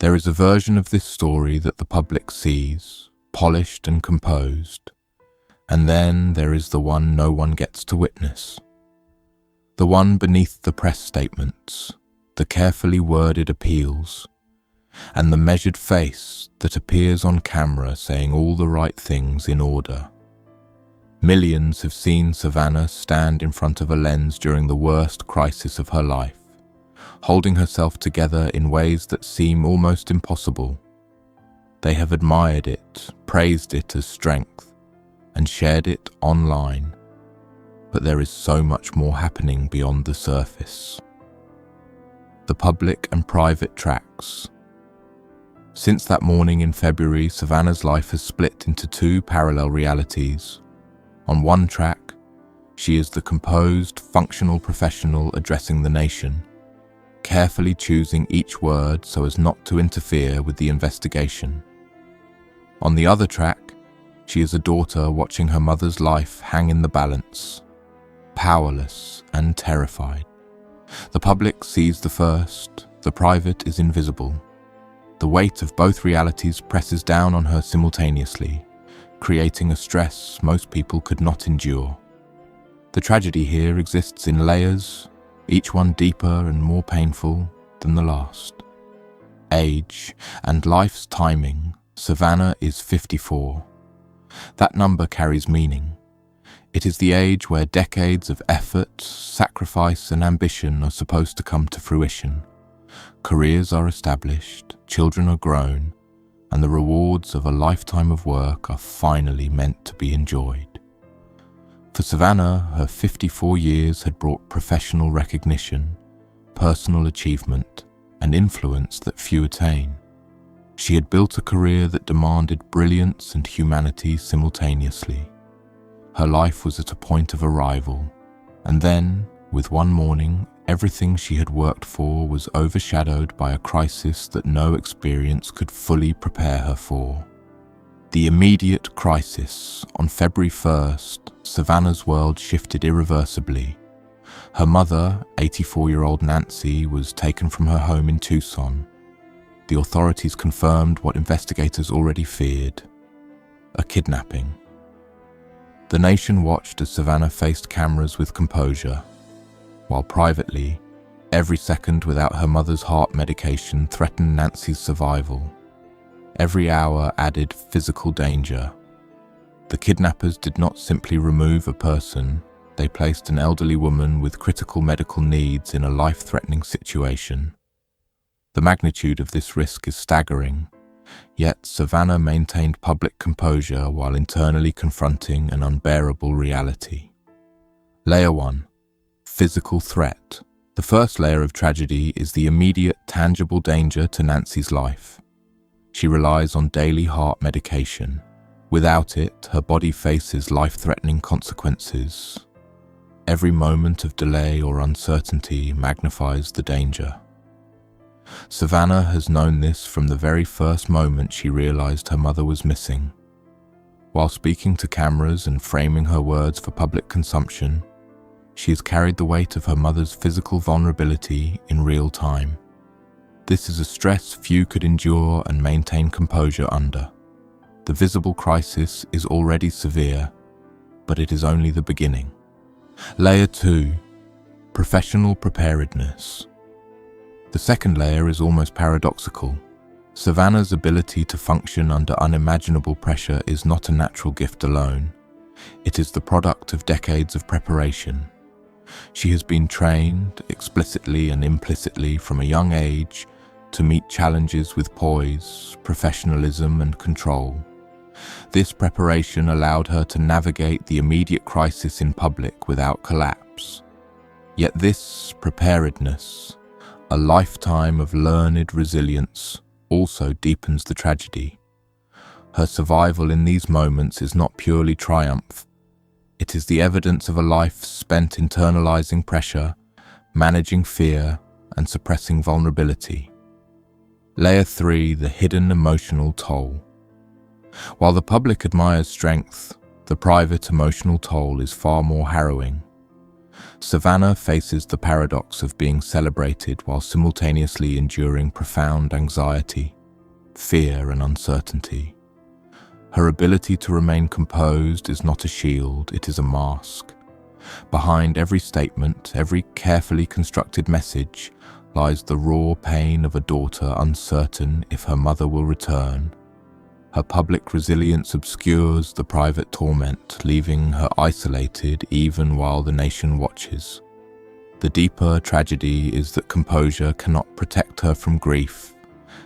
There is a version of this story that the public sees, polished and composed, and then there is the one no one gets to witness. The one beneath the press statements, the carefully worded appeals, and the measured face that appears on camera saying all the right things in order. Millions have seen Savannah stand in front of a lens during the worst crisis of her life, holding herself together in ways that seem almost impossible. They have admired it, praised it as strength, and shared it online. But there is so much more happening beyond the surface. The public and private tracks. Since that morning in February, Savannah's life has split into two parallel realities. On one track, she is the composed, functional professional addressing the nation, carefully choosing each word so as not to interfere with the investigation. On the other track, she is a daughter watching her mother's life hang in the balance, powerless and terrified. The public sees the first, the private is invisible. The weight of both realities presses down on her simultaneously, creating a stress most people could not endure. The tragedy here exists in layers, each one deeper and more painful than the last. Age and life's timing. Savannah is 54. That number carries meaning. It is the age where decades of effort, sacrifice, and ambition are supposed to come to fruition. Careers are established, children are grown, and the rewards of a lifetime of work are finally meant to be enjoyed. For Savannah, her 54 years had brought professional recognition, personal achievement, and influence that few attain. She had built a career that demanded brilliance and humanity simultaneously. Her life was at a point of arrival, and then, with one morning, everything she had worked for was overshadowed by a crisis that no experience could fully prepare her for. The immediate crisis. On February 1st, Savannah's world shifted irreversibly. Her mother, 84-year-old Nancy, was taken from her home in Tucson. The authorities confirmed what investigators already feared: a kidnapping. The nation watched as Savannah faced cameras with composure, while privately, every second without her mother's heart medication threatened Nancy's survival. Every hour added physical danger. The kidnappers did not simply remove a person, they placed an elderly woman with critical medical needs in a life-threatening situation. The magnitude of this risk is staggering, yet Savannah maintained public composure while internally confronting an unbearable reality. Layer 1. Physical threat. The first layer of tragedy is the immediate, tangible danger to Nancy's life. She relies on daily heart medication. Without it, her body faces life-threatening consequences. Every moment of delay or uncertainty magnifies the danger. Savannah has known this from the very first moment she realized her mother was missing. While speaking to cameras and framing her words for public consumption, she has carried the weight of her mother's physical vulnerability in real time. This is a stress few could endure and maintain composure under. The visible crisis is already severe, but it is only the beginning. Layer 2. Professional preparedness. The second layer is almost paradoxical. Savannah's ability to function under unimaginable pressure is not a natural gift alone. It is the product of decades of preparation. She has been trained, explicitly and implicitly from a young age, to meet challenges with poise, professionalism, and control. This preparation allowed her to navigate the immediate crisis in public without collapse. Yet this preparedness, a lifetime of learned resilience, also deepens the tragedy. Her survival in these moments is not purely triumph. It is the evidence of a life spent internalizing pressure, managing fear, and suppressing vulnerability. Layer 3. The hidden emotional toll. While the public admires strength, the private emotional toll is far more harrowing. Savannah faces the paradox of being celebrated while simultaneously enduring profound anxiety, fear, and uncertainty. Her ability to remain composed is not a shield, it is a mask. Behind every statement, every carefully constructed message, lies the raw pain of a daughter uncertain if her mother will return. Her public resilience obscures the private torment, leaving her isolated even while the nation watches. The deeper tragedy is that composure cannot protect her from grief,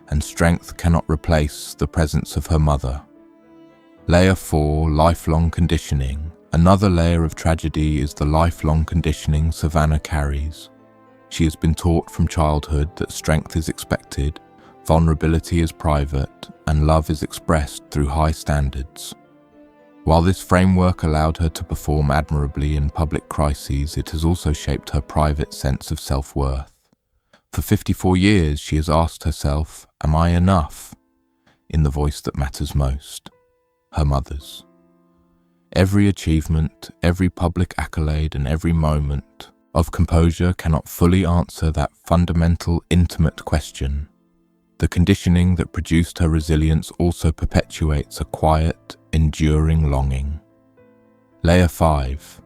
and strength cannot replace the presence of her mother. Layer 4, lifelong conditioning. Another layer of tragedy is the lifelong conditioning Savannah carries. She has been taught from childhood that strength is expected, vulnerability is private, and love is expressed through high standards. While this framework allowed her to perform admirably in public crises, it has also shaped her private sense of self-worth. For 54 years, she has asked herself, "Am I enough?" in the voice that matters most, her mother's. Every achievement, every public accolade, and every moment of composure cannot fully answer that fundamental, intimate question. The conditioning that produced her resilience also perpetuates a quiet, enduring longing. Layer 5.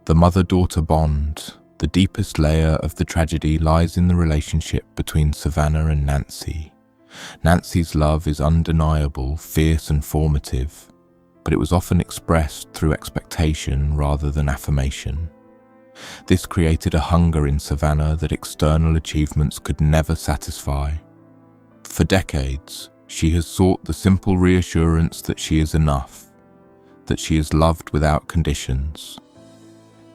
The mother-daughter bond. The deepest layer of the tragedy lies in the relationship between Savannah and Nancy. Nancy's love is undeniable, fierce and formative, but it was often expressed through expectation rather than affirmation. This created a hunger in Savannah that external achievements could never satisfy. For decades, she has sought the simple reassurance that she is enough, that she is loved without conditions.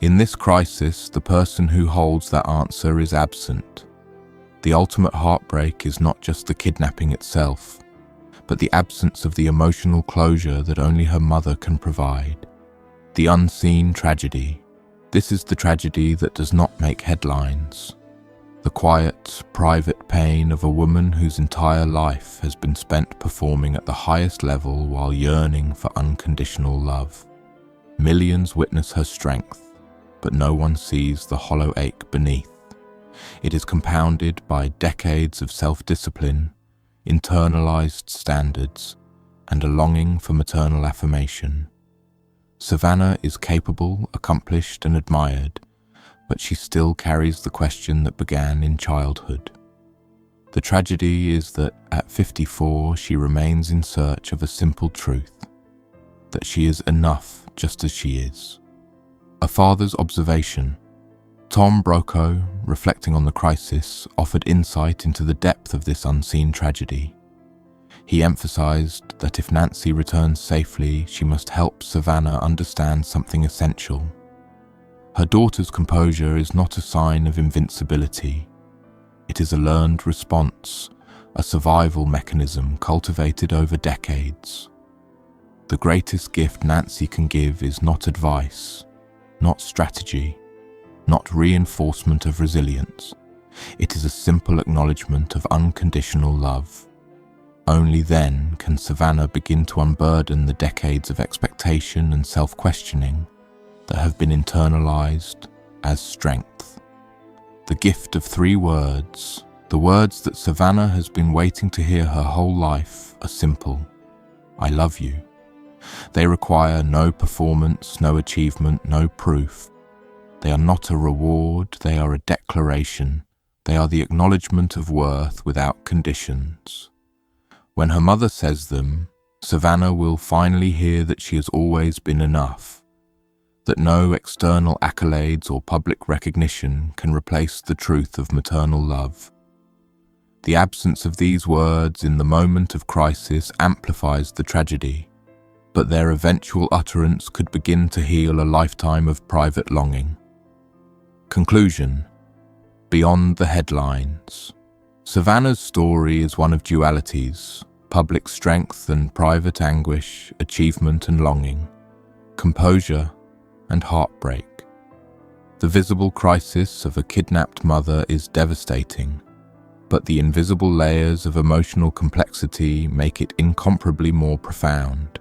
In this crisis, the person who holds that answer is absent. The ultimate heartbreak is not just the kidnapping itself, but the absence of the emotional closure that only her mother can provide. The unseen tragedy. This is the tragedy that does not make headlines. The quiet, private pain of a woman whose entire life has been spent performing at the highest level while yearning for unconditional love. Millions witness her strength, but no one sees the hollow ache beneath. It is compounded by decades of self-discipline, internalized standards, and a longing for maternal affirmation. Savannah is capable, accomplished, and admired, but she still carries the question that began in childhood. The tragedy is that at 54 she remains in search of a simple truth, that she is enough just as she is. A father's observation. Tom Brokaw, reflecting on the crisis, offered insight into the depth of this unseen tragedy. He emphasized that if Nancy returns safely, she must help Savannah understand something essential. Her daughter's composure is not a sign of invincibility. It is a learned response, a survival mechanism cultivated over decades. The greatest gift Nancy can give is not advice, not strategy, not reinforcement of resilience. It is a simple acknowledgement of unconditional love. Only then can Savannah begin to unburden the decades of expectation and self-questioning that have been internalized as strength. The gift of 3 words, the words that Savannah has been waiting to hear her whole life, are simple. I love you. They require no performance, no achievement, no proof. They are not a reward, they are a declaration. They are the acknowledgement of worth without conditions. When her mother says them, Savannah will finally hear that she has always been enough, that no external accolades or public recognition can replace the truth of maternal love. The absence of these words in the moment of crisis amplifies the tragedy, but their eventual utterance could begin to heal a lifetime of private longing. Conclusion. Beyond the headlines. Savannah's story is one of dualities, public strength and private anguish, achievement and longing, composure and heartbreak. The visible crisis of a kidnapped mother is devastating, but the invisible layers of emotional complexity make it incomparably more profound.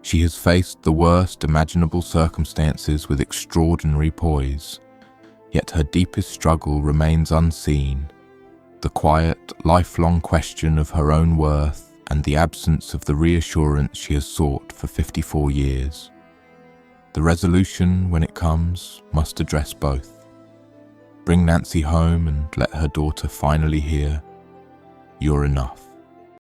She has faced the worst imaginable circumstances with extraordinary poise, yet her deepest struggle remains unseen, the quiet, lifelong question of her own worth and the absence of the reassurance she has sought for 54 years. The resolution, when it comes, must address both. Bring Nancy home and let her daughter finally hear, "You're enough."